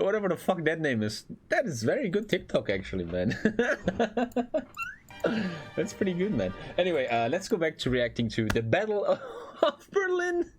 Whatever the fuck that name is. That is very good TikTok, actually, man. That's pretty good, man. Anyway, let's go back to reacting to the Battle of Berlin.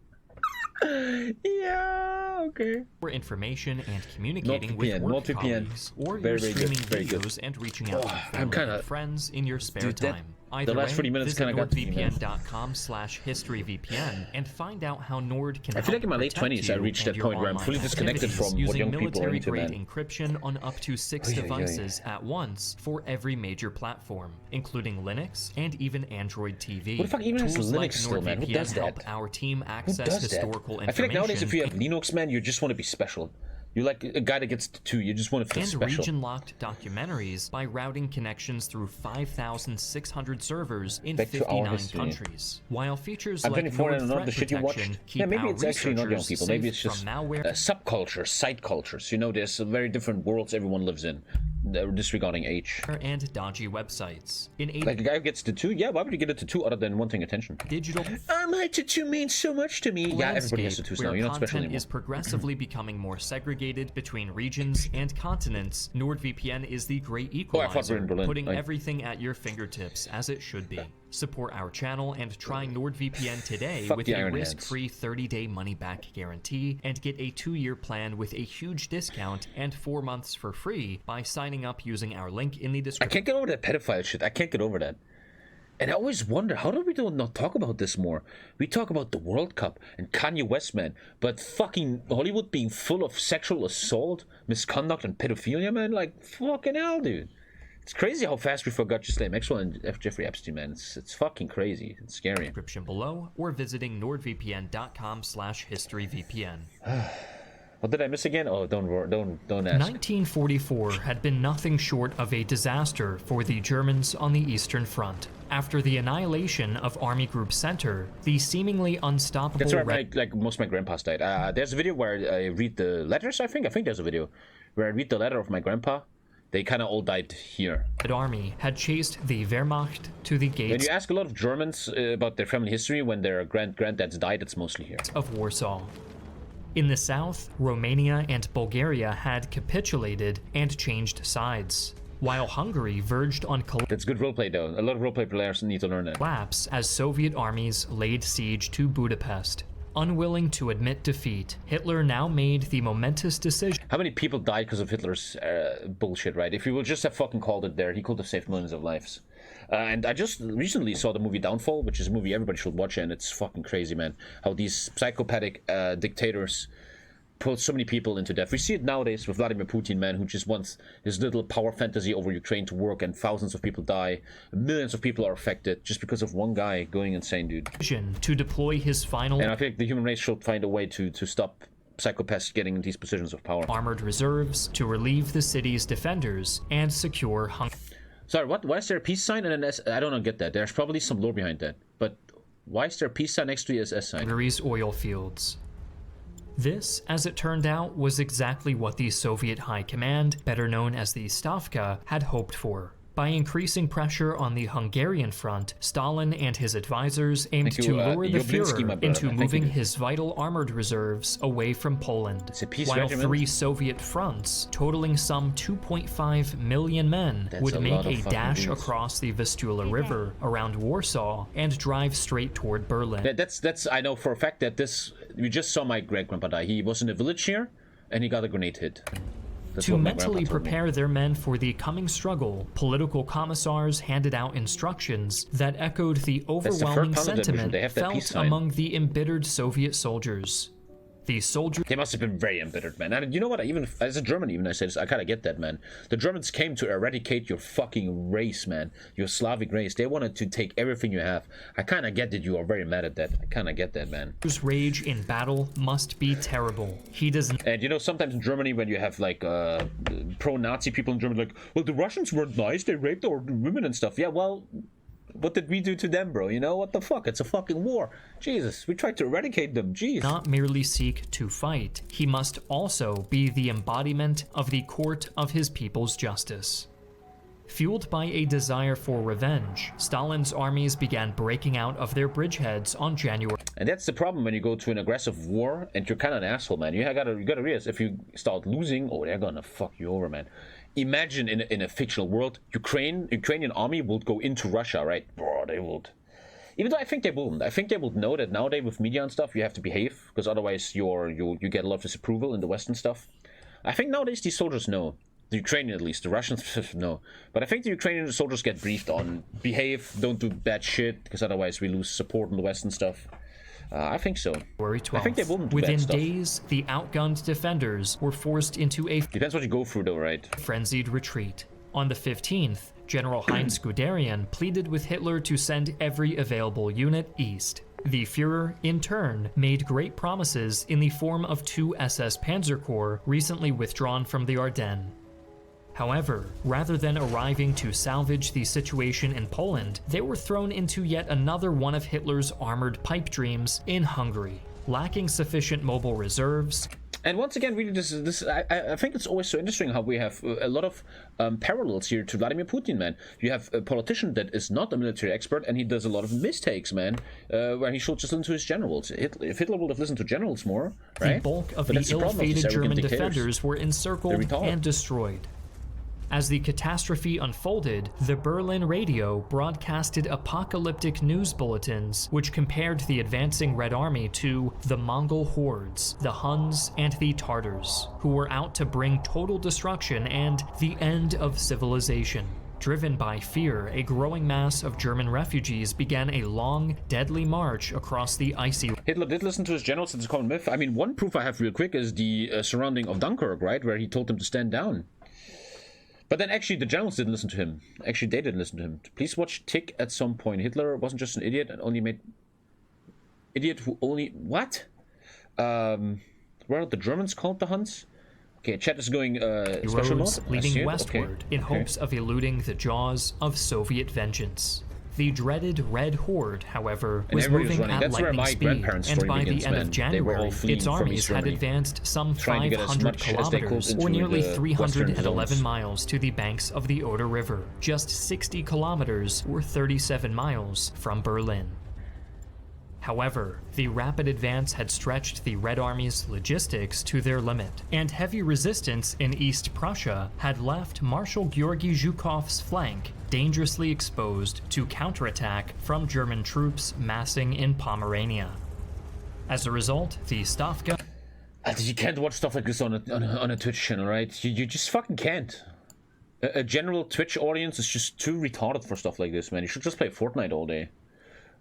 Yeah, okay. For information and communicating with work colleagues, or very, you're very streaming good, videos and reaching out to I'm family kinda, and friends in your spare time. Either the last way, 40 minutes visit kind of got to me, man. nordvpn.com/historyvpn and find out how Nord can I feel like in my late 20s I reached that point where I'm fully disconnected from what young people are into, man. Using military-grade encryption on up to 6 devices at once for every major platform, including Linux and even Android TV. What the fuck even has Tools Linux like still, man? Who NordVPN does that? help our team access historical information. I feel like nowadays if you have Linux, man, you just want to be special. You're like a guy that gets to 2, you just want to feel special. And region-locked documentaries by routing connections through 5,600 servers in 59 countries. While features I'm like 24 and not the shit you watched. protection keep Yeah, maybe our it's actually not young researchers people. Maybe safe it's just from malware subcultures, side cultures. You know, there's very different worlds everyone lives in, disregarding age. and dodgy websites. Like a guy who gets to 2, yeah, why would you get it to 2 other than wanting attention? Digital my to 2 means so much to me. Yeah, everybody has to 2s now. You're not special anymore. Is progressively becoming more segregated between regions and continents. NordVPN is the great equalizer, putting everything at your fingertips as it should be. Support our channel and try NordVPN today with a risk-free 30-day money-back guarantee and get a 2-year plan with a huge discount and 4 months for free by signing up using our link in the description. I can't get over that pedophile shit. I can't get over that. And I always wonder, how do we not talk about this more? We talk about the World Cup and Kanye West, man, but fucking Hollywood being full of sexual assault, misconduct, and pedophilia, man, like, fucking hell, dude. It's crazy how fast we forgot Ghislaine Maxwell and Jeffrey Epstein, man. It's fucking crazy. It's scary. Description below, or visiting nordvpn.com/historyvpn. What did I miss again? Oh, don't ask. 1944 had been nothing short of a disaster for the Germans on the Eastern Front. After the annihilation of Army Group Center, the seemingly unstoppable... That's where like most of my grandpas died. There's a video where I read the letters, I think there's a video where I read the letter of my grandpa. They kind of all died here. The army had chased the Wehrmacht to the gates... When you ask a lot of Germans about their family history, when their granddads died, it's mostly here. ...of Warsaw. In the south, Romania and Bulgaria had capitulated and changed sides, while Hungary verged on That's good roleplay, though. A lot of roleplay players need to learn that. Collapse as Soviet armies laid siege to Budapest. Unwilling to admit defeat, Hitler now made the momentous decision. How many people died because of Hitler's bullshit, right? If he would just have fucking called it there, he could have saved millions of lives. And I just recently saw the movie Downfall, which is a movie everybody should watch, and it's fucking crazy, man. How these psychopathic dictators put so many people into death. We see it nowadays with Vladimir Putin, man, who just wants his little power fantasy over Ukraine to work, and thousands of people die. Millions of people are affected just because of one guy going insane, dude. To deploy his final... And I think the human race should find a way to stop psychopaths getting in these positions of power. Armored reserves to relieve the city's defenders and secure Hungary. Sorry, what? Why is there a peace sign and an S? I don't get that. There's probably some lore behind that. But why is there a peace sign next to the SS sign? Hungary's oil fields. This, as it turned out, was exactly what the Soviet High Command, better known as the Stavka, had hoped for. By increasing pressure on the Hungarian front, Stalin and his advisors aimed to lure the Führer into moving his vital armored reserves away from Poland. While 3 Soviet fronts, totaling some 2.5 million men, would make a dash across the Vistula River around Warsaw and drive straight toward Berlin. That's I know for a fact that this... We just saw my great-grandpa die. He was in a village here, and he got a grenade hit. To mentally prepare their men for the coming struggle, political commissars handed out instructions that echoed the overwhelming sentiment felt among the embittered Soviet soldiers. The soldiers... They must have been very embittered, man. And you know what? Even as a German, even I say this, I kind of get that, man. The Germans came to eradicate your fucking race, man. Your Slavic race. They wanted to take everything you have. I kind of get that you are very mad at that. I kind of get that, man. Whose rage in battle must be terrible. He doesn't... And you know, sometimes in Germany, when you have like pro-Nazi people in Germany, like, well, the Russians weren't nice. They raped our women and stuff. Yeah, well... What did we do to them, bro? You know, what the fuck? It's a fucking war. Jesus, we tried to eradicate them. Jeez. Not merely seek to fight, he must also be the embodiment of the court of his people's justice. Fueled by a desire for revenge, Stalin's armies began breaking out of their bridgeheads on January. And that's the problem when you go to an aggressive war and you're kind of an asshole, man. You gotta realize if you start losing, oh, they're gonna fuck you over, man. Imagine in a fictional world, Ukrainian army would go into Russia, right? Bro, they would. Even though I think they wouldn't. I think they would know that nowadays with media and stuff, you have to behave because otherwise you get a lot of disapproval in the West and stuff. I think nowadays these soldiers know. The Ukrainian at least, the Russians no. But I think the Ukrainian soldiers get briefed on behave, don't do bad shit, because otherwise we lose support in the West and stuff. I think so. February 12th. I think they wouldn't do Within bad stuff. days, the outgunned defenders were forced into a Depends what you go through though, right? frenzied retreat. On the 15th, General Heinz Guderian pleaded with Hitler to send every available unit east. The Führer, in turn, made great promises in the form of 2 SS Panzer Corps recently withdrawn from the Ardennes. However, rather than arriving to salvage the situation in Poland, they were thrown into yet another one of Hitler's armored pipe dreams in Hungary. Lacking sufficient mobile reserves, And once again, really, I think it's always so interesting how we have a lot of parallels here to Vladimir Putin, man. You have a politician that is not a military expert, and he does a lot of mistakes, man, where he should just listen to his generals. If Hitler would have listened to generals more, right? the bulk of But the that's the problem of these ill-fated arrogant German dictators. defenders were encircled They're retarded. and destroyed. As the catastrophe unfolded, the Berlin radio broadcasted apocalyptic news bulletins which compared the advancing Red Army to the Mongol hordes, the Huns, and the Tartars, who were out to bring total destruction and the end of civilization. Driven by fear, a growing mass of German refugees began a long, deadly march across the icy. Hitler did listen to his generals, it's a common myth. I mean, one proof I have real quick is the surrounding of Dunkirk, right, where he told them to stand down. But then actually the generals didn't listen to him. Actually, they didn't listen to him. Please watch Tick at some point. Hitler wasn't just an idiot and only made... Idiot who only... What? What are the Germans called the Huns? Okay, chat is going special Roads mode. I see leading it. westward Okay. in hopes of eluding the jaws of Soviet vengeance. The dreaded Red Horde, however, And was everybody was moving running. at That's where lightning my speed, grandparents' and story by begins, the end man. of They were all January, fleeing its from armies East had Germany, advanced some trying to get as 500 much as they could kilometers, into or nearly the 311 western miles, to the banks of the Oder River. Just 60 kilometers, or 37 miles, from Berlin. However, the rapid advance had stretched the Red Army's logistics to their limit, and heavy resistance in East Prussia had left Marshal Georgy Zhukov's flank dangerously exposed to counterattack from German troops massing in Pomerania. As a result, the Stavka You can't watch stuff like this on a Twitch channel, right? You just fucking can't. A general Twitch audience is just too retarded for stuff like this, man. You should just play Fortnite all day.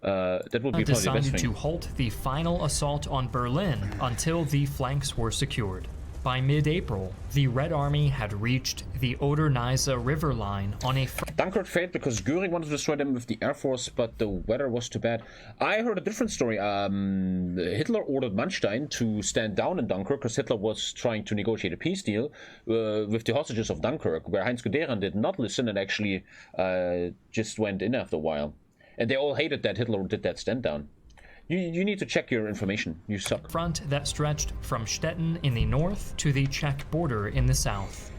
That would be probably the best decided thing. to halt the final assault on Berlin until the flanks were secured. By mid-April, the Red Army had reached the Oder-Neisse River line on a Dunkirk failed because Göring wanted to destroy them with the Air Force, but the weather was too bad. I heard a different story. Hitler ordered Manstein to stand down in Dunkirk because Hitler was trying to negotiate a peace deal with the hostages of Dunkirk, where Heinz Guderian did not listen and actually just went in after a while. And they all hated that Hitler did that stand down. You need to check your information. You suck. front that stretched from Stettin in the north to the Czech border in the south.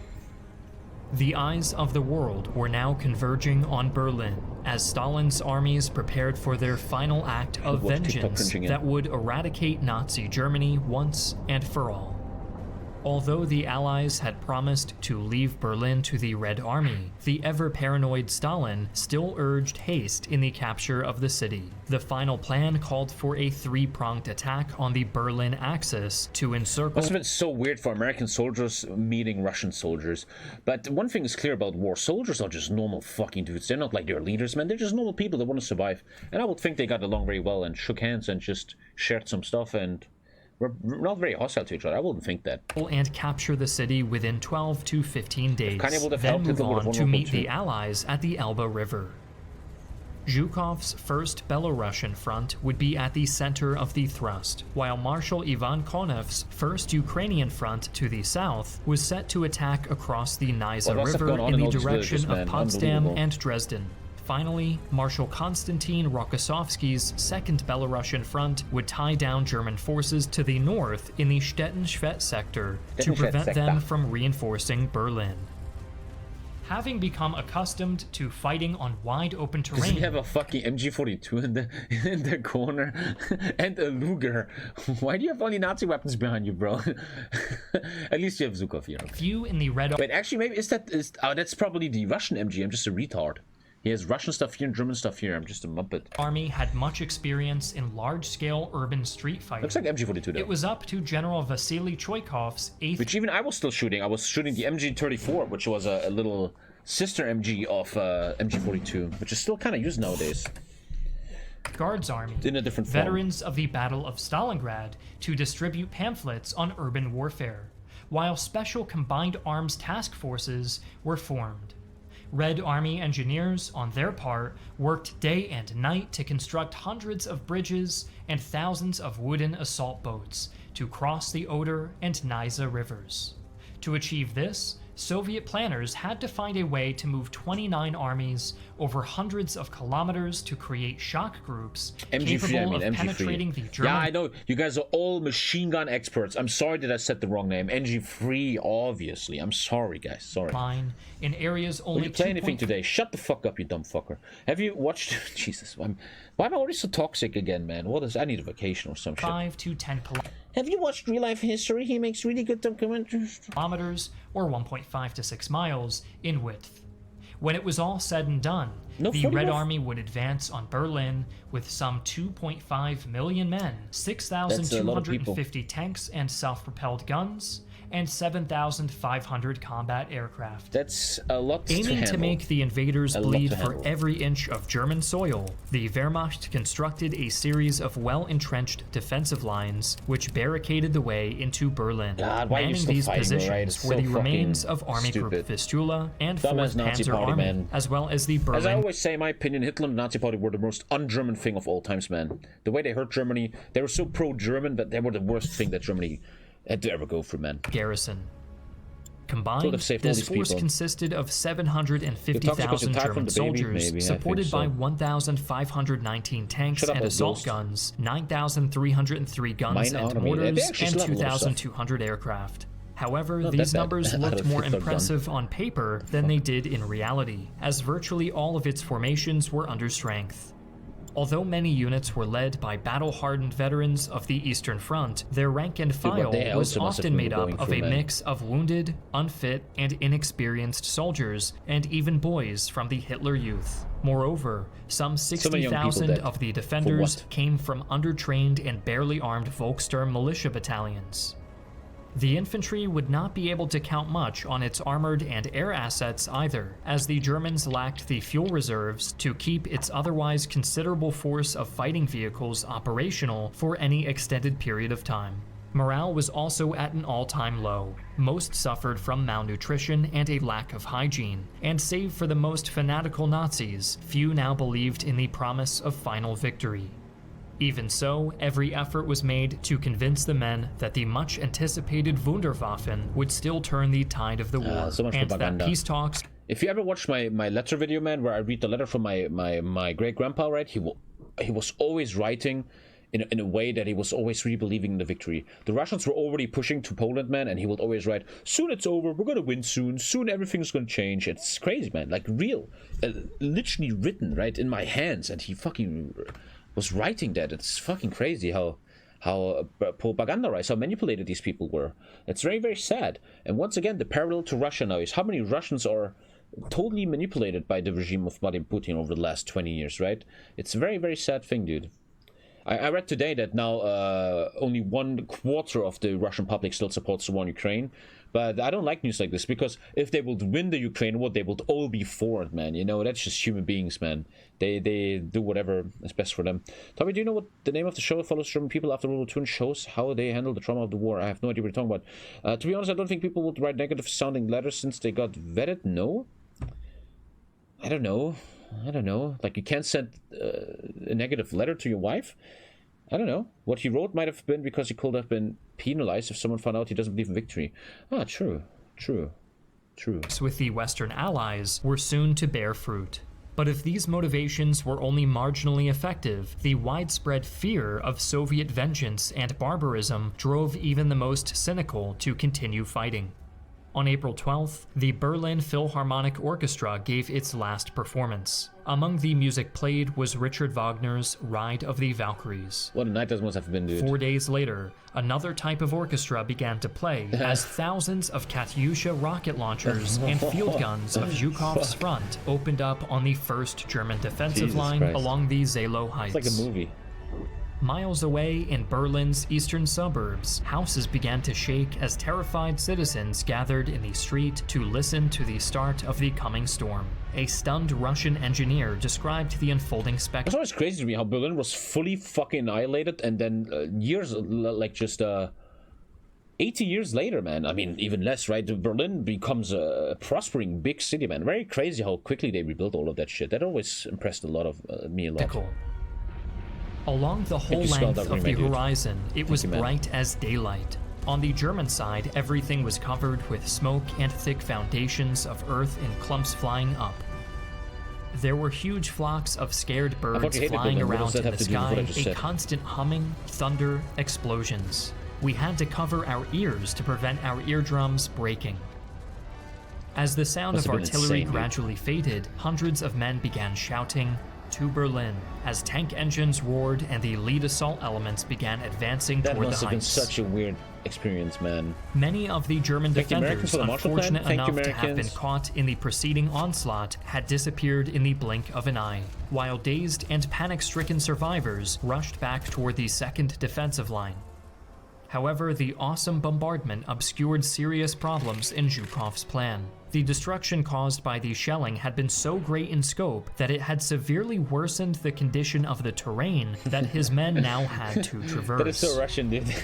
The eyes of the world were now converging on Berlin as Stalin's armies prepared for their final act of Watch TikTok vengeance cringing in. that would eradicate Nazi Germany once and for all. Although the Allies had promised to leave Berlin to the Red Army, the ever-paranoid Stalin still urged haste in the capture of the city. The final plan called for a three-pronged attack on the Berlin Axis to encircle... Must have been so weird for American soldiers meeting Russian soldiers. But one thing is clear about war. Soldiers are just normal fucking dudes. They're not like their leaders, man. They're just normal people that want to survive. And I would think they got along very well and shook hands and just shared some stuff and were not very hostile to each other. I wouldn't think that. and capture the city within 12 to 15 days, Kanye would have then helped, move Hitler would have on won to World War meet II. the Allies at the Elbe River. Zhukov's First Belarusian Front would be at the center of the thrust, while Marshal Ivan Konev's First Ukrainian Front to the south was set to attack across the Neisse What must have River gone on in in the all these direction villages, of man? Potsdam Unbelievable. and Dresden. Finally, Marshal Konstantin Rokossovsky's Second Belarusian Front would tie down German forces to the north in the Stettin-Schwedt sector to Stettin-Schwedt prevent sector. them from reinforcing Berlin. Having become accustomed to fighting on wide open Does terrain, he have a fucking MG42 in the corner and a Luger? Why do you have only Nazi weapons behind you, bro? At least you have Zukov here. few in the Red Wait, actually, maybe that's probably the Russian MG. I'm just a retard. He has Russian stuff here and German stuff here. I'm just a muppet. Army had much experience in large-scale urban street fighting. Looks like MG42 though. It was up to General Vasily Choikov's 8th Which even I was still shooting. I was shooting the MG34, which was a little sister MG of MG42, which is still kind of used nowadays. Guards Army, In a different form. veterans of the Battle of Stalingrad, to distribute pamphlets on urban warfare, while special combined arms task forces were formed. Red Army engineers, on their part, worked day and night to construct hundreds of bridges and thousands of wooden assault boats to cross the Oder and Nysa rivers. To achieve this, Soviet planners had to find a way to move 29 armies over hundreds of kilometers to create shock groups capable of penetrating the German... Yeah, I know. You guys are all machine gun experts. I'm sorry that I said the wrong name. MG3, obviously. I'm sorry, guys. Sorry. line in areas only Will you play anything today? Shut the fuck up, you dumb fucker. Have you watched... Jesus, why am I already so toxic again, man? What is... I need a vacation or some shit. 5 to 10 Have you watched Real Life History? He makes really good documentaries. kilometers or 1.5 to 6 miles in width. When it was all said and done, the Red Army would advance on Berlin with some 2.5 million men, 6,250 tanks and self-propelled guns, and 7,500 combat aircraft. That's a lot to handle. Aiming to make the invaders bleed for handle. every inch of German soil, the Wehrmacht constructed a series of well-entrenched defensive lines which barricaded the way into Berlin. God, why are you Manning still these fighting, positions right? It's were so the remains fucking of Army Group stupid. Vistula and Dumbass 4th Nazi Panzer party, Army, man. as well as the As I Berlin always say, in my opinion, Hitler and the Nazi Party were the most un-German thing of all times, man. The way they hurt Germany, they were so pro-German that they were the worst thing that Germany had to ever go through, man. garrison. Combined, have saved all this these force people. consisted of You're 750,000 toxic from German the baby? soldiers, Maybe, I supported think by so. 1,519 tanks Shut up, and old assault ghost. guns, 9,303 guns Mine and army. They mortars, actually and still have a lot of stuff. 2,200 aircraft. However, Not these that bad. numbers Out looked of more 50 impressive on paper than they did in reality, as virtually all of its formations were under strength. Although many units were led by battle-hardened veterans of the Eastern Front, their rank and file they was also must have often been made up going of through, a man. mix of wounded, unfit, and inexperienced soldiers, and even boys from the Hitler Youth. Moreover, some many young people 60,000 dead. of the defenders what? came from undertrained and barely armed Volkssturm militia battalions. The infantry would not be able to count much on its armored and air assets either, as the Germans lacked the fuel reserves to keep its otherwise considerable force of fighting vehicles operational for any extended period of time. Morale was also at an all-time low. Most suffered from malnutrition and a lack of hygiene, and save for the most fanatical Nazis, few now believed in the promise of final victory. Even so, every effort was made to convince the men that the much-anticipated Wunderwaffen would still turn the tide of the war, so much and propaganda. that peace talks If you ever watched my letter video, man, where I read the letter from my great-grandpa, right, he was always writing in a way that he was always really believing in the victory. The Russians were already pushing to Poland, man, and he would always write, soon it's over, we're gonna win soon everything's gonna change. It's crazy, man, like real, literally written, right, in my hands, and he fucking was writing that. It's fucking crazy how propagandized, how manipulated these people were. It's very, very sad. And once again, the parallel to Russia now is how many Russians are totally manipulated by the regime of Vladimir Putin over the last 20 years, right? It's a very, very sad thing, dude. I read today that now only 1/4 of the Russian public still supports the war in Ukraine. But I don't like news like this, because if they would win the Ukraine war, they would all be for it, man. You know, that's just human beings, man. They do whatever is best for them. Tommy, do you know what the name of the show follows German people after World War II and shows how they handle the trauma of the war? I have no idea what you're talking about. To be honest, I don't think people would write negative sounding letters since they got vetted. No? I don't know. Like, you can't send a negative letter to your wife? I don't know. What he wrote might have been because he could have been penalized if someone found out he doesn't believe in victory. Ah, true. with the Western Allies were soon to bear fruit. But if these motivations were only marginally effective, the widespread fear of Soviet vengeance and barbarism drove even the most cynical to continue fighting. On April 12th, the Berlin Philharmonic Orchestra gave its last performance. Among the music played was Richard Wagner's Ride of the Valkyries. What a night that must have been, dude. 4 days later, another type of orchestra began to play as thousands of Katyusha rocket launchers and field guns of Zhukov's front opened up on the 1st German defensive Jesus line Christ. along the Zelo Heights. It's like a movie. Miles away in Berlin's eastern suburbs, houses began to shake as terrified citizens gathered in the street to listen to the start of the coming storm. A stunned Russian engineer described the unfolding It's spectacle. always crazy to me how Berlin was fully fucking annihilated, and then years, like just 80 years later, man. I mean, even less, right? Berlin becomes a prospering big city, man. Very crazy how quickly they rebuilt all of that shit. That always impressed a lot of me a lot. Along the whole you spelled length that of right, the dude. horizon, it was you, man. bright as daylight. On the German side, everything was covered with smoke and thick foundations of earth in clumps flying up. There were huge flocks of scared birds you hated flying Berlin. What around does that in have the to do with what I sky, just a said? constant humming, thunder, explosions. We had to cover our ears to prevent our eardrums breaking. As the sound Must of have been artillery insane, dude. gradually faded, hundreds of men began shouting, "To Berlin," as tank engines roared and the lead assault elements began advancing That toward the must have been heights. such a weird experience, man. Many of the German Thank the Americans defenders, for the Marshall Plan. unfortunate Thank you, enough to have been Americans. caught in the preceding onslaught, had disappeared in the blink of an eye, while dazed and panic-stricken survivors rushed back toward the 2nd defensive line. However, the awesome bombardment obscured serious problems in Zhukov's plan. The destruction caused by the shelling had been so great in scope that it had severely worsened the condition of the terrain that his men now had to traverse. That is so Russian, dude.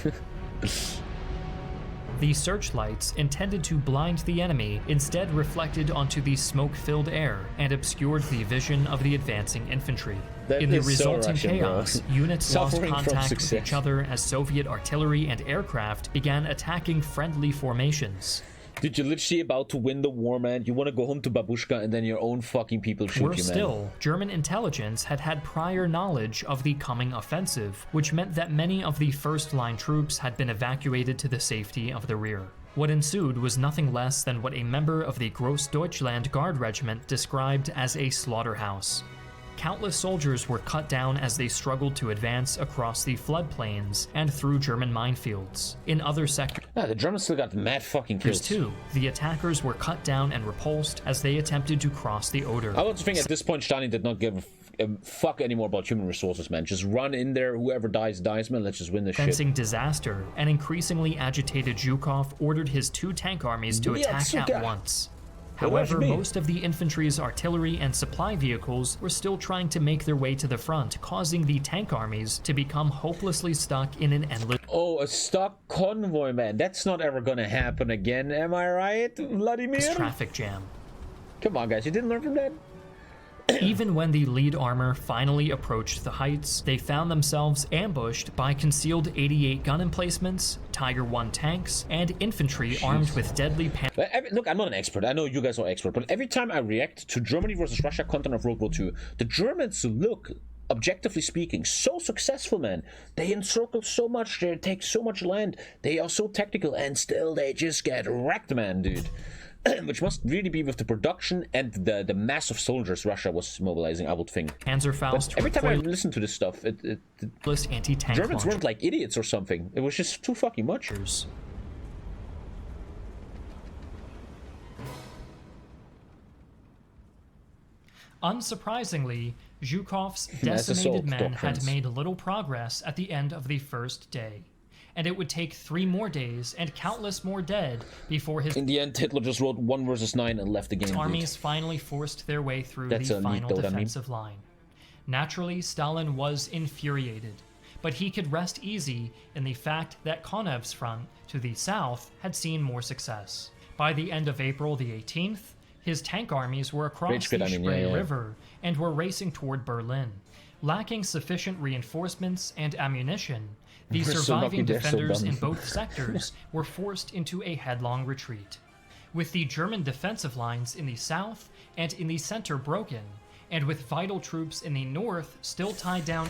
The searchlights, intended to blind the enemy, instead reflected onto the smoke-filled air and obscured the vision of the advancing infantry. That In the is so resulting Russian, bro. chaos, units lost Suffering from contact with success. each other as Soviet artillery and aircraft began attacking friendly formations. Dude, you're literally about to win the war, man. You want to go home to babushka, and then your own fucking people shoot Worse you, man. still, German intelligence had had prior knowledge of the coming offensive, which meant that many of the first-line troops had been evacuated to the safety of the rear. What ensued was nothing less than what a member of the Grossdeutschland Guard Regiment described as a slaughterhouse. Countless soldiers were cut down as they struggled to advance across the floodplains and through German minefields. In other sectors Yeah, the Germans still got mad fucking kills. too, the attackers were cut down and repulsed as they attempted to cross the Oder. I also think at this point, Stalin did not give a fuck anymore about human resources, man. Just run in there. Whoever dies, dies, man. Let's just win this shit. Sensing disaster, an increasingly agitated Zhukov ordered his 2 tank armies to attack at once. However, most of the infantry's artillery and supply vehicles were still trying to make their way to the front, causing the tank armies to become hopelessly stuck in an endless Oh, a stock convoy, man. That's not ever gonna happen again, am I right, Vladimir? traffic jam. Come on, guys. You didn't learn from that? Even when the lead armor finally approached the heights, they found themselves ambushed by concealed 88 gun emplacements, Tiger 1 tanks, and infantry armed with deadly Look, I'm not an expert. I know you guys are expert, but every time I react to Germany versus Russia content of World War II, the Germans look, objectively speaking, so successful, man. They encircle so much, they take so much land, they are so tactical, and still they just get wrecked, man, dude. Which must really be with the production and the mass of soldiers Russia was mobilizing, I would think. Panzerfaust Every time I listen to this stuff, the anti-tank Germans launchers. weren't like idiots or something. It was just too fucking much. Unsurprisingly, Zhukov's Mass assault decimated men had doctrines. made little progress at the end of the first day, and it would take 3 more days and countless more dead before his In the end, Hitler just wrote 1 versus 9 and left the game. armies finally forced their way through That's the a final neat though, that meme. defensive line. Naturally, Stalin was infuriated, but he could rest easy in the fact that Konev's front, to the south, had seen more success. By the end of April the 18th, his tank armies were across Rage the quit, I mean, Spree yeah. River and were racing toward Berlin. Lacking sufficient reinforcements and ammunition, the We're so surviving lucky they're so defenders dumb. in both sectors were forced into a headlong retreat. With the German defensive lines in the south and in the center broken, and with vital troops in the north still tied down,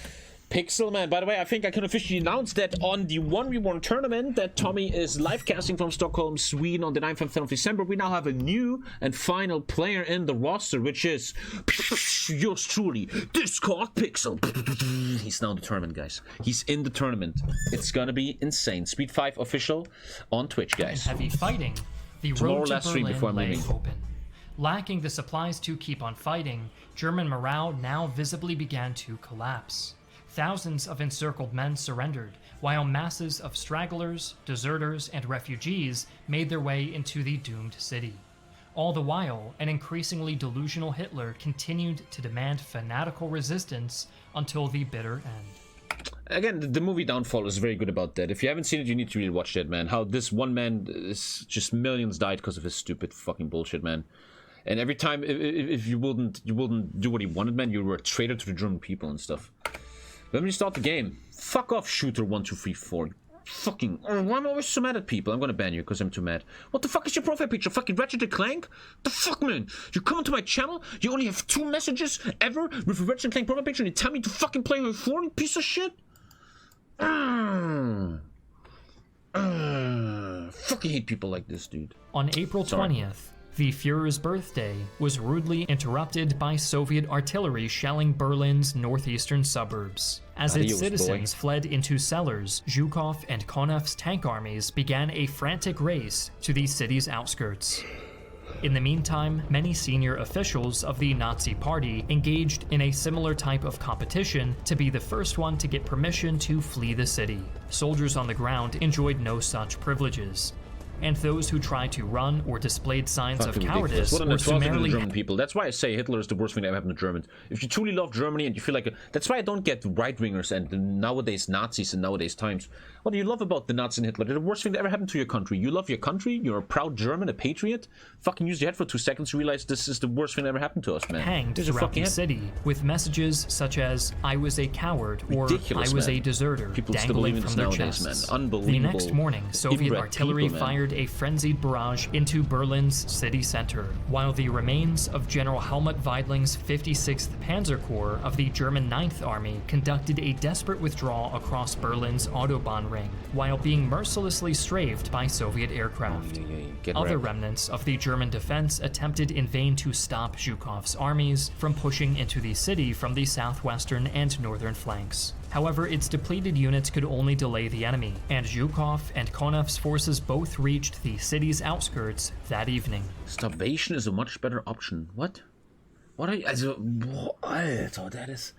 Pixel, man. By the way, I think I can officially announce that on the 1v1 tournament that Tommy is live casting from Stockholm, Sweden on the 9th and 10th of December, we now have a new and final player in the roster, which is yours truly, Discord Pixel. He's now in the tournament, guys. He's in the tournament. It's gonna be insane. Speed 5 official on Twitch, guys. Heavy fighting. The Tomorrow road to last stream Berlin before I'm lay leaving. open. Lacking the supplies to keep on fighting, German morale now visibly began to collapse. Thousands of encircled men surrendered, while masses of stragglers, deserters, and refugees made their way into the doomed city. All the while, an increasingly delusional Hitler continued to demand fanatical resistance until the bitter end. Again, the movie Downfall is very good about that. If you haven't seen it, you need to really watch that, man. How this one man, is just millions died because of his stupid fucking bullshit, man. And every time, if you wouldn't do what he wanted, man, you were a traitor to the German people and stuff. Let me start the game. Fuck off, shooter 1, 2, 3, 4. Fucking. Oh, I'm always so mad at people. I'm gonna ban you because I'm too mad. What the fuck is your profile picture? Fucking Ratchet & Clank? The fuck, man? You come to my channel, you only have 2 messages ever with a Ratchet & Clank profile picture, and you tell me to fucking play with 4, you piece of shit? Fucking hate people like this, dude. On April 20th, the Führer's birthday was rudely interrupted by Soviet artillery shelling Berlin's northeastern suburbs. As its Adios, citizens boy. fled into cellars, Zhukov and Konev's tank armies began a frantic race to the city's outskirts. In the meantime, many senior officials of the Nazi Party engaged in a similar type of competition to be the first one to get permission to flee the city. Soldiers on the ground enjoyed no such privileges, and those who tried to run or displayed signs of cowardice What an were atrocity to the summarily German people. That's why I say Hitler is the worst thing that ever happened to Germans. If you truly love Germany and you feel like that's why I don't get right-wingers and nowadays Nazis in nowadays times. What do you love about the Nazis and Hitler? They're the worst thing that ever happened to your country. You love your country, you're a proud German, a patriot. Fucking use your head for 2 seconds to realize this is the worst thing that ever happened to us, man. hanged throughout the city with messages such as "I was a coward" or Ridiculous, "I was man. a deserter" People still dangling believe in from this their nowadays, chests. man. Unbelievable. The next morning, Soviet Inbred artillery people, man. fired a frenzied barrage into Berlin's city center, while the remains of General Helmut Weidling's 56th Panzer Corps of the German 9th Army conducted a desperate withdrawal across Berlin's Autobahn ring, while being mercilessly strafed by Soviet aircraft. Other remnants of the German defense attempted in vain to stop Zhukov's armies from pushing into the city from the southwestern and northern flanks. However, its depleted units could only delay the enemy, and Zhukov and Konev's forces both reached the city's outskirts that evening. Starvation is a much better option. What? What are you... Alter, that is...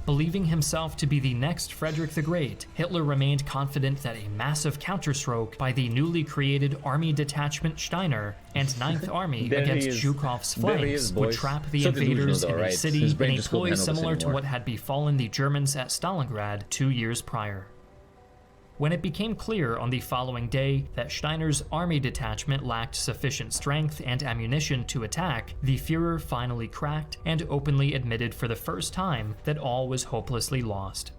Believing himself to be the next Frederick the Great, Hitler remained confident that a massive counterstroke by the newly created Army Detachment Steiner and 9th Army against Zhukov's flanks would trap the invaders in a city in a ploy similar to what had befallen the Germans at Stalingrad 2 years prior. When it became clear on the following day that Steiner's army detachment lacked sufficient strength and ammunition to attack, the Führer finally cracked and openly admitted for the first time that all was hopelessly lost.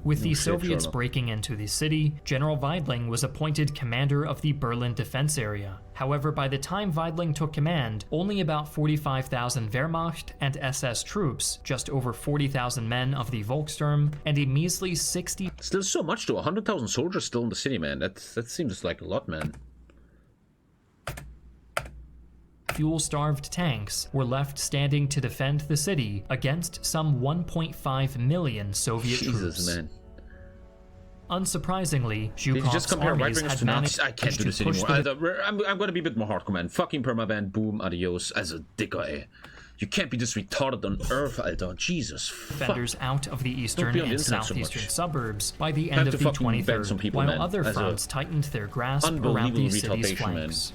With the Soviets breaking into the city, General Weidling was appointed commander of the Berlin defense area. However, by the time Weidling took command, only about 45,000 Wehrmacht and SS troops, just over 40,000 men of the Volkssturm, and a measly 60... Still so much though, 100,000 soldiers still in the city, man. That seems like a lot, man. fuel-starved tanks were left standing to defend the city against some 1.5 million Soviet troops. Man. Unsurprisingly, Did you just Zhukov's compare armies right-wingers had to managed Nazis? I can't do to this push anymore. I'm gonna be a bit more hardcore, man. Fucking permaban, boom, adios. Also, dicker, ey. You can't be this retarded on Earth, Alter. Jesus, defenders out of the eastern be on the and internet so southeastern much. suburbs by the end of the 23rd, while man. other As a fronts tightened their grasp around unbelievable the city's retardation, flanks.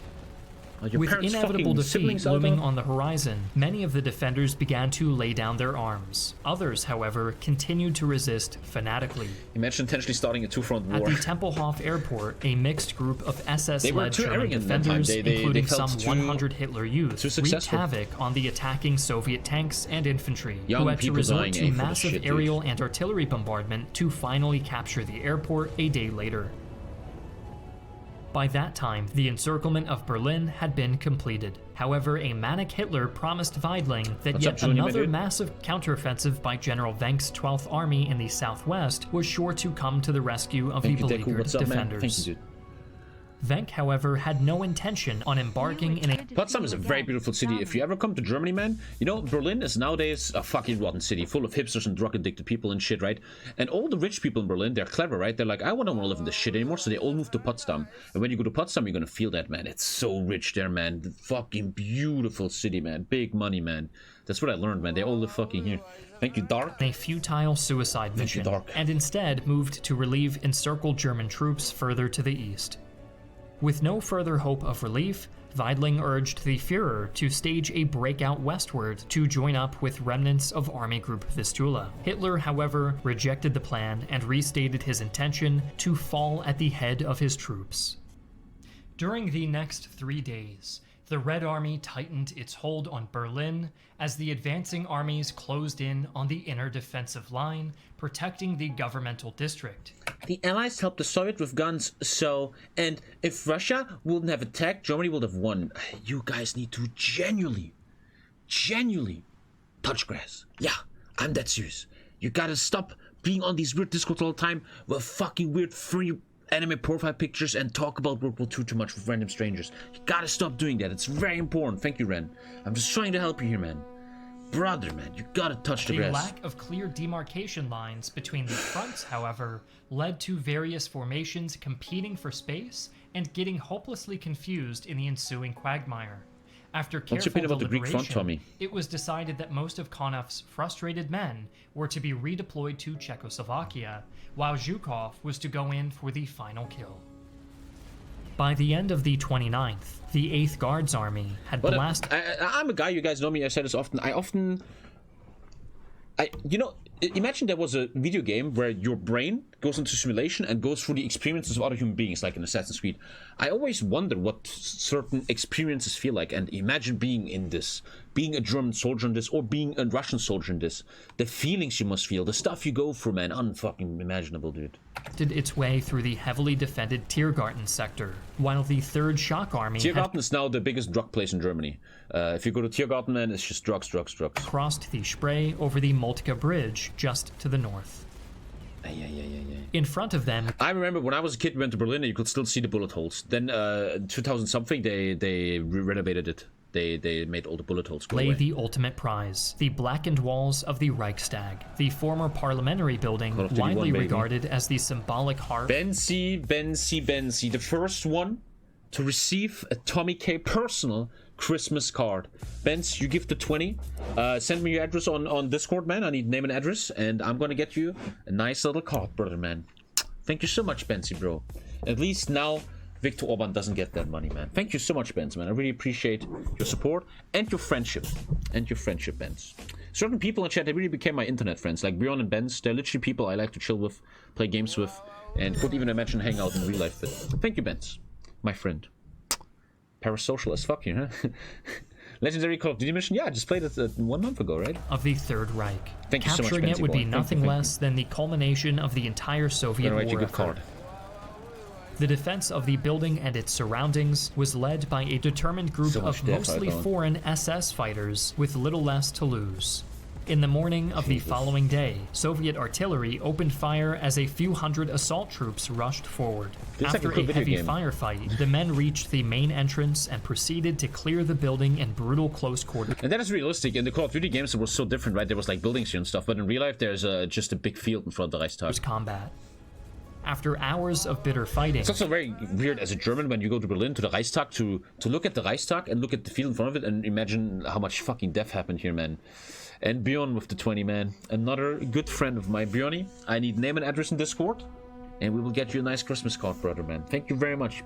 Your With parents' inevitable fucking defeat siblings, looming Alter? on the horizon, many of the defenders began to lay down their arms. Others, however, continued to resist fanatically. Imagine intentionally starting a two-front war. At the Tempelhof airport, a mixed group of SS-led too German arrogant that time. defenders, including they some felt 100 Hitler youths, wreaked successful. havoc on the attacking Soviet tanks and infantry, Young who had to people resort dying, to for this massive shit, dude. aerial and artillery bombardment to finally capture the airport a day later. By that time, the encirclement of Berlin had been completed. However, a manic Hitler promised Weidling that yet another massive counteroffensive by General Wenck's 12th Army in the southwest was sure to come to the rescue of the beleaguered defenders. Wenck, however, had no intention on embarking in a... Potsdam is a very beautiful city. If you ever come to Germany, man, you know, Berlin is nowadays a fucking rotten city, full of hipsters and drug-addicted people and shit, right? And all the rich people in Berlin, they're clever, right? They're like, I don't want to live in this shit anymore, so they all move to Potsdam. And when you go to Potsdam, you're gonna feel that, man. It's so rich there, man. The fucking beautiful city, man. Big money, man. That's what I learned, man. They all live fucking here. Thank you, Dark. A futile suicide mission, and instead moved to relieve encircled German troops further to the east. With no further hope of relief, Weidling urged the Führer to stage a breakout westward to join up with remnants of Army Group Vistula. Hitler, however, rejected the plan and restated his intention to fall at the head of his troops. During the next 3 days, the Red Army tightened its hold on Berlin as the advancing armies closed in on the inner defensive line, protecting the governmental district. The Allies helped the Soviet with guns, and if Russia wouldn't have attacked, Germany would have won. You guys need to genuinely touch grass. Yeah, I'm that serious. You gotta stop being on these weird Discords all the time with fucking weird free anime profile pictures and talk about World War II too much with random strangers. You gotta stop doing that. It's very important. Thank you, Ren. I'm just trying to help you here, man. Brother, man, you gotta touch the grass. The lack of clear demarcation lines between the fronts, however, led to various formations competing for space and getting hopelessly confused in the ensuing quagmire. After careful deliberation, it was decided that most of Konev's frustrated men were to be redeployed to Czechoslovakia, while Zhukov was to go in for the final kill. By the end of the 29th, the 8th Guards Army had blasted... I'm a guy, you guys know me, I say this often, imagine there was a video game where your brain goes into simulation and goes through the experiences of other human beings, like in Assassin's Creed. I always wonder what certain experiences feel like, and imagine being in this, being a German soldier in this, or being a Russian soldier in this. The feelings you must feel, the stuff you go through, man, unfucking imaginable, dude. Did its way through the heavily defended Tiergarten sector, while the 3rd Shock Army Tiergarten is now the biggest drug place in Germany. If you go to Tiergarten, man, it's just drugs. Crossed the Spree over the Moltke Bridge just to the north. In front of them, I remember when I was a kid, we went to Berlin and you could still see the bullet holes. Then 2000 something, they renovated it. They made all the bullet holes go lay away. The ultimate prize, the blackened walls of the Reichstag, the former parliamentary building, widely regarded as the symbolic heart. Benzi, the first one to receive a TommyKay personal Christmas card. Benz, you give the 20. Send me your address on Discord, man. I need name and address, and I'm gonna get you a nice little card, brother, man. Thank you so much, Benzi, bro. At least now Viktor Orban doesn't get that money, man. Thank you so much, Benz, man. I really appreciate your support and your friendship. Benz. Certain people in chat, they really became my internet friends, like Bjorn and Benz. They're literally people I like to chill with, play games with, and could even imagine hang out in real life with. Thank you, Benz, my friend. Parasocial as fuck here, huh? Legendary Call of Duty mission? Yeah, I just played it 1 month ago, right? Of the Third Reich. Thank you so much, Capturing it would be nothing less than the culmination of the entire Soviet war effort. Card. The defense of the building and its surroundings was led by a determined group of mostly foreign SS fighters with little less to lose. In the morning of the following day, Soviet artillery opened fire as a few hundred assault troops rushed forward. After a heavy firefight, the men reached the main entrance and proceeded to clear the building in brutal close quarters. And that is realistic. In the Call of Duty games, it was so different, right? There was like buildings here and stuff, but in real life, there's just a big field in front of the Reichstag. Combat. After hours of bitter fighting... It's also very weird as a German when you go to Berlin, to the Reichstag, to look at the Reichstag and look at the field in front of it and imagine how much fucking death happened here, man. And Bjorn with the 20, man. Another good friend of mine. Bjorny, I need name and address in Discord, and we will get you a nice Christmas card, brother, man. Thank you very much.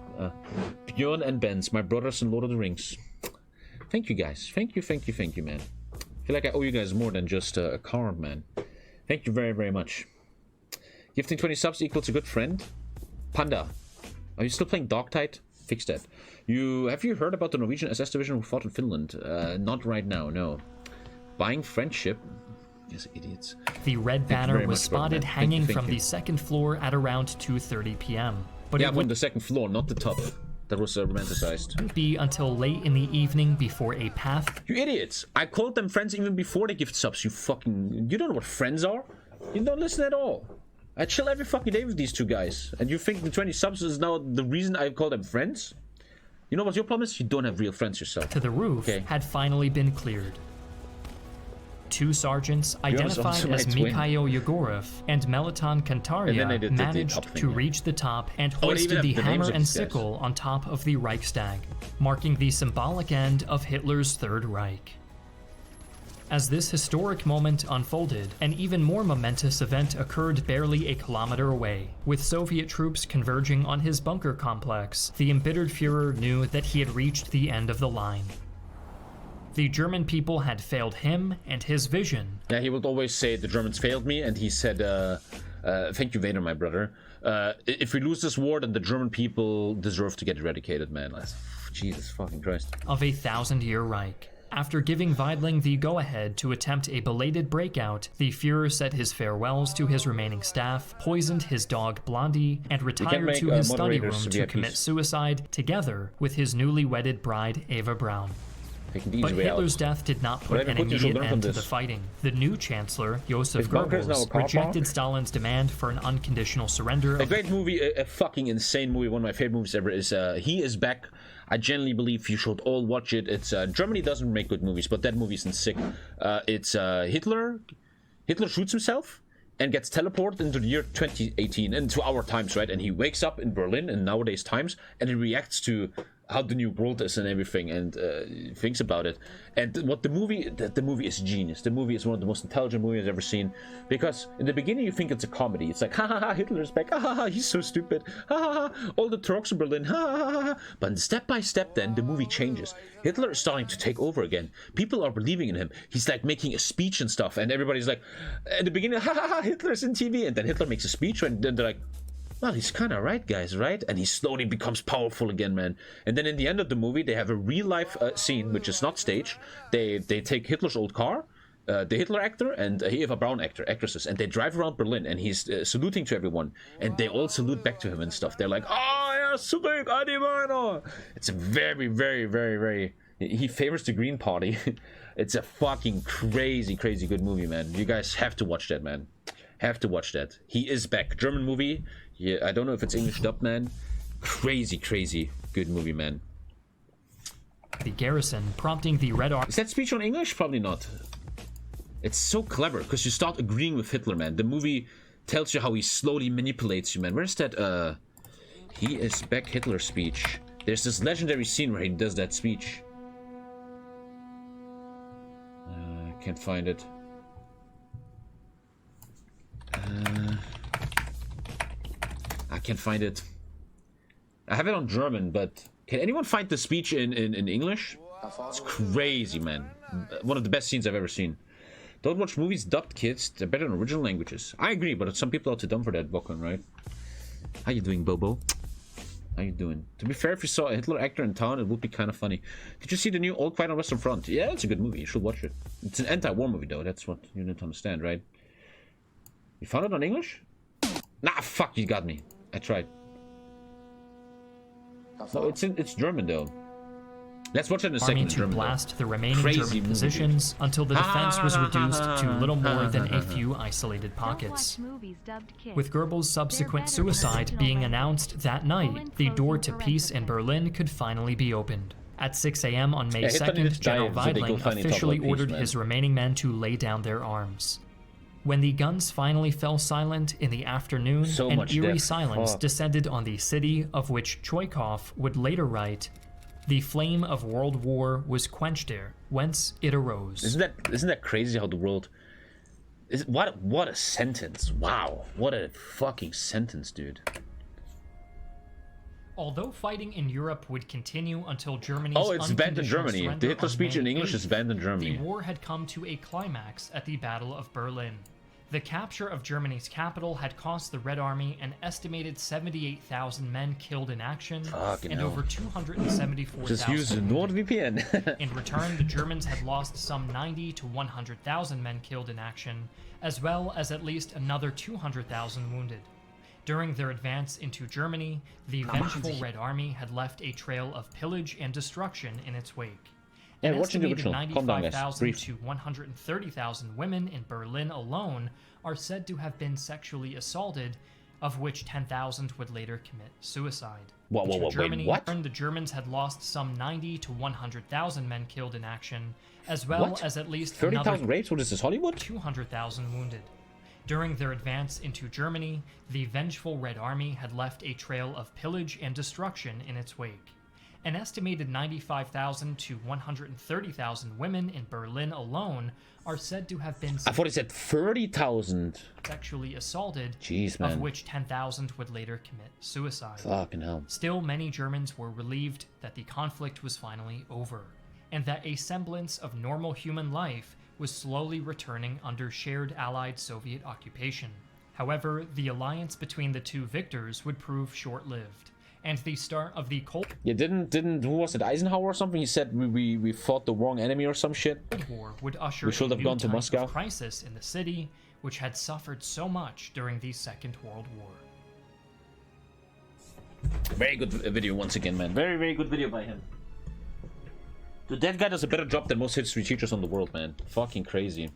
Bjorn and Benz, my brothers in Lord of the Rings. Thank you, guys. Thank you, man. I feel like I owe you guys more than just a card, man. Thank you very, very much. Gifting 20 subs equals a good friend. Panda, are you still playing Dogtide? Fix that. Have you heard about the Norwegian SS division who fought in Finland? Not right now, no. Buying friendship? Yes, idiots. The red banner was spotted hanging from the second floor at around 2:30 p.m. but Yeah, it I'm on the second floor, not the top. That was romanticized. wouldn't be until late in the evening before a path You idiots! I called them friends even before they gift subs, you fucking... You don't know what friends are? You don't listen at all. I chill every fucking day with these two guys. And you think the 20 subs is now the reason I call them friends? You know what your problem is? You don't have real friends yourself. to the roof Okay. had finally been cleared. Two sergeants, was identified also my as twin. Mikhail Yegorov and Meleton And Kantaria, then they did the managed up thing, to yeah. reach the top and Oh, they even hoisted have the the names hammer of and these guys. sickle on top of the Reichstag, marking the symbolic end of Hitler's Third Reich. As this historic moment unfolded, an even more momentous event occurred barely a kilometer away. With Soviet troops converging on his bunker complex, the embittered Führer knew that he had reached the end of the line. The German people had failed him and his vision. Yeah, he would always say the Germans failed me, and he said, thank you, Vader, my brother. If we lose this war, then the German people deserve to get eradicated, man. Jesus fucking Christ. Of a 1,000-year Reich. After giving Weidling the go-ahead to attempt a belated breakout, the Führer said his farewells to his remaining staff, poisoned his dog Blondie, and retired make, to his study room moderators to VIPs. commit suicide together with his newly wedded bride Eva Braun. Taking the But easy way Hitler's out. death did not put Whatever an Putin should immediate learn from end to this. the fighting. The new chancellor, Joseph His bunker is now a Goebbels, car rejected park? Stalin's demand for an unconditional surrender A of great movie, a fucking insane movie. One of my favorite movies ever is He Is Back. I genuinely believe you should all watch it. It's Germany doesn't make good movies, but that movie is sick. It's Hitler shoots himself and gets teleported into the year 2018, into our times, right? And he wakes up in Berlin in nowadays times, and he reacts to how the new world is and everything, and thinks about it. And what the movie is genius. The movie is one of the most intelligent movies I've ever seen, because in the beginning you think it's a comedy. It's like, ha ha ha, Hitler's back, ha ha ha, he's so stupid, ha ha ha, all the Turks in Berlin, ha ha ha ha. But step by step then the movie changes. Hitler is starting to take over again. People are believing in him. He's like making a speech and stuff, and everybody's like, at the beginning, ha ha ha, Hitler's in TV, and then Hitler makes a speech, and then they're like, well, he's kind of right, guys, right? And he slowly becomes powerful again, man. And then in the end of the movie, they have a real-life scene, which is not staged. They take Hitler's old car, the Hitler actor, and Eva Braun actresses, and they drive around Berlin, and he's saluting to everyone. And they all salute back to him and stuff. They're like, oh, yeah, zurück, Adivano. It's a very, very, very, very... He favors the Green Party. It's a fucking crazy, crazy good movie, man. You guys have to watch that, man. Have to watch that. He Is Back. German movie. Yeah, I don't know if it's English dubbed, man. Crazy, crazy good movie, man. the garrison, prompting the Red Army. Is that speech on English? Probably not. It's so clever, because you start agreeing with Hitler, man. The movie tells you how he slowly manipulates you, man. Where's that, He Is Back Hitler speech? There's this legendary scene where he does that speech. I can't find it. I can't find it. I have it on German, but can anyone find the speech in English? It's crazy, man. One of the best scenes I've ever seen. Don't watch movies dubbed, kids. They're better in original languages. I agree, but some people are too dumb for that, Bokan, right? How you doing, Bobo? How you doing? To be fair, if you saw a Hitler actor in town, it would be kind of funny. Did you see the new All Quiet on Western Front? Yeah, it's a good movie. You should watch it. It's an anti-war movie, though. That's what you need to understand, right? You found it on English? Nah, fuck, you got me. I tried. No, it's German, though. Let's watch it in a second. Army to German, blast the remaining Crazy German movie, positions until the defense was reduced to little more than a few isolated pockets. With Goebbels' subsequent suicide being announced that night, the door to peace in Berlin could finally be opened. At 6 a.m. on May Hitler needed 2nd, to General die so they could Weidling finally talk officially about peace, ordered man. his remaining men to lay down their arms. When the guns finally fell silent in the afternoon, So an much eerie death. silence Fuck. descended on the city, of which Choikov would later write, "The flame of world war was quenched there, whence it arose." Isn't that crazy how the world is? What a sentence! Wow, what a fucking sentence, dude. Although fighting in Europe would continue until Germany's Oh, it's banned in unconditional Germany. surrender The Hitler on speech in May English 8th, is banned in Germany. The war had come to a climax at the Battle of Berlin. The capture of Germany's capital had cost the Red Army an estimated 78,000 men killed in action Fucking and hell. over 274,000 Just use wounded. NordVPN. In return, the Germans had lost some 90 to 100,000 men killed in action, as well as at least another 200,000 wounded. During their advance into Germany, the vengeful Red Army had left a trail of pillage and destruction in its wake. Yeah, An watching the estimated original. Calm down, guys. 95,000 Brief. to 130,000 women in Berlin alone are said to have been sexually assaulted, of which 10,000 would later commit suicide. Whoa, whoa, To whoa, wait, Germany, what? The Germans had lost some 90 to 100,000 men killed in action, as well What? as at least 30,000 another rapes? What is this, Hollywood? 200,000 wounded. During their advance into Germany, the vengeful Red Army had left a trail of pillage and destruction in its wake. An estimated 95,000 to 130,000 women in Berlin alone are said to have been I thought it said 30,000. sexually assaulted, Jeez, of man. which 10,000 would later commit suicide. Fucking hell. Still, many Germans were relieved that the conflict was finally over, and that a semblance of normal human life was slowly returning under shared Allied Soviet occupation. However, the alliance between the two victors would prove short-lived, and the start of the Cold Yeah, didn't who was it, Eisenhower or something? He said we fought the wrong enemy or some shit. War would usher We should a have new gone to type Moscow. of crisis in the city, which had suffered so much during the Second World War. Very good video once again, man. Very, very good video by him. Dude, that guy does a better job than most history teachers in the world, man. Fucking crazy.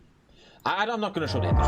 I'm not gonna show the Hitler's